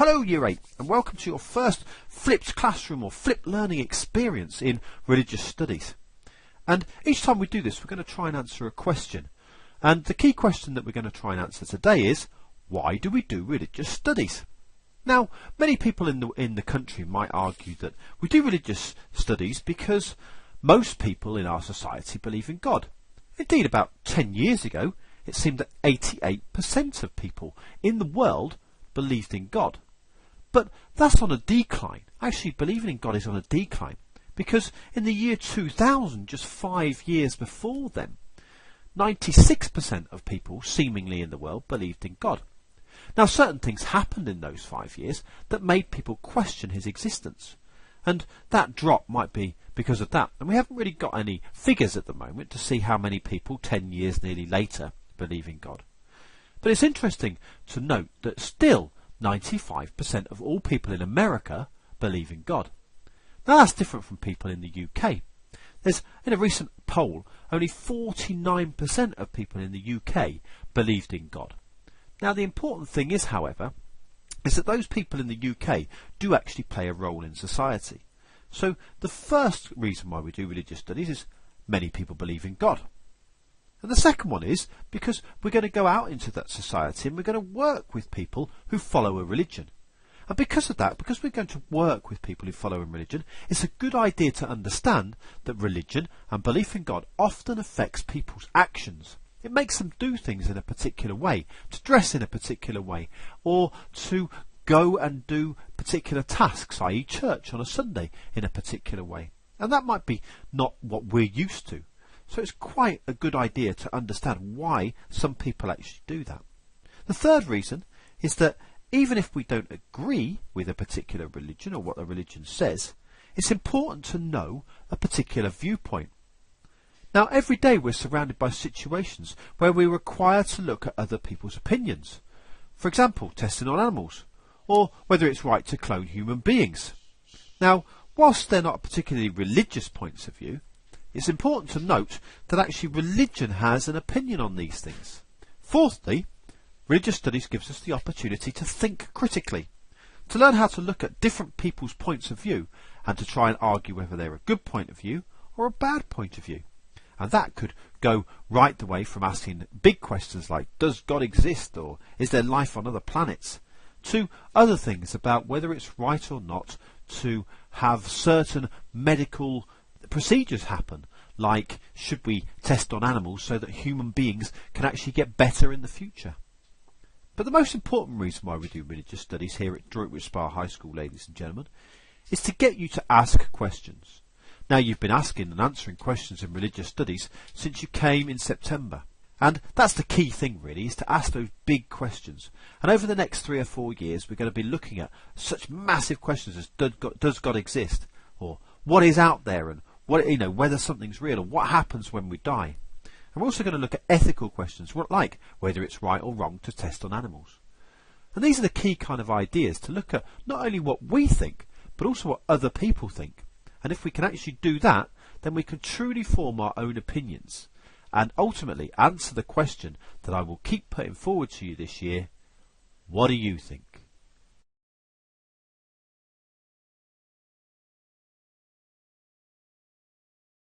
Hello Year 8 and welcome to your first flipped classroom or flipped learning experience in religious studies. And each time we do this we're going to try and answer a question. And the key question that we're going to try and answer today is, why do we do religious studies? Now, many people in the country might argue that we do religious studies because most people in our society believe in God. Indeed, about 10 years ago it seemed that 88% of people in the world believed in God. But that's on a decline. Actually, believing in God is on a decline because in the year 2000, just 5 years before then, 96% of people seemingly in the world believed in God. Now, certain things happened in those 5 years that made people question his existence. And that drop might be because of that. And we haven't really got any figures at the moment to see how many people 10 years nearly later believe in God. But it's interesting to note that still 95% of all people in America believe in God. Now that's different from people in the UK. In a recent poll, only 49% of people in the UK believed in God. Now the important thing is, however, is that those people in the UK do actually play a role in society. So the first reason why we do religious studies is many people believe in God. And the second one is because we're going to go out into that society and we're going to work with people who follow a religion. And because of that, because we're going to work with people who follow a religion, it's a good idea to understand that religion and belief in God often affects people's actions. It makes them do things in a particular way, to dress in a particular way, or to go and do particular tasks, i.e. church on a Sunday, in a particular way. And that might be not what we're used to. So it's quite a good idea to understand why some people actually do that. The third reason is that even if we don't agree with a particular religion or what the religion says, it's important to know a particular viewpoint. Now, every day we're surrounded by situations where we're required to look at other people's opinions. For example, testing on animals, or whether it's right to clone human beings. Now, whilst they're not particularly religious points of view, it's important to note that actually religion has an opinion on these things. Fourthly, religious studies gives us the opportunity to think critically, to learn how to look at different people's points of view and to try and argue whether they're a good point of view or a bad point of view. And that could go right the way from asking big questions like, does God exist, or is there life on other planets, to other things about whether it's right or not to have certain medical procedures happen, like should we test on animals so that human beings can actually get better in the future. But the most important reason why we do religious studies here at Droitwich Spa High School, ladies and gentlemen, is to get you to ask questions. Now, you've been asking and answering questions in religious studies since you came in September. And that's the key thing, really, is to ask those big questions. And over the next 3 or 4 years, we're going to be looking at such massive questions as does God exist? Or what is out there? And whether something's real, or what happens when we die. And we're also going to look at ethical questions, like whether it's right or wrong to test on animals. And these are the key kind of ideas to look at not only what we think, but also what other people think. And if we can actually do that, then we can truly form our own opinions and ultimately answer the question that I will keep putting forward to you this year: what do you think?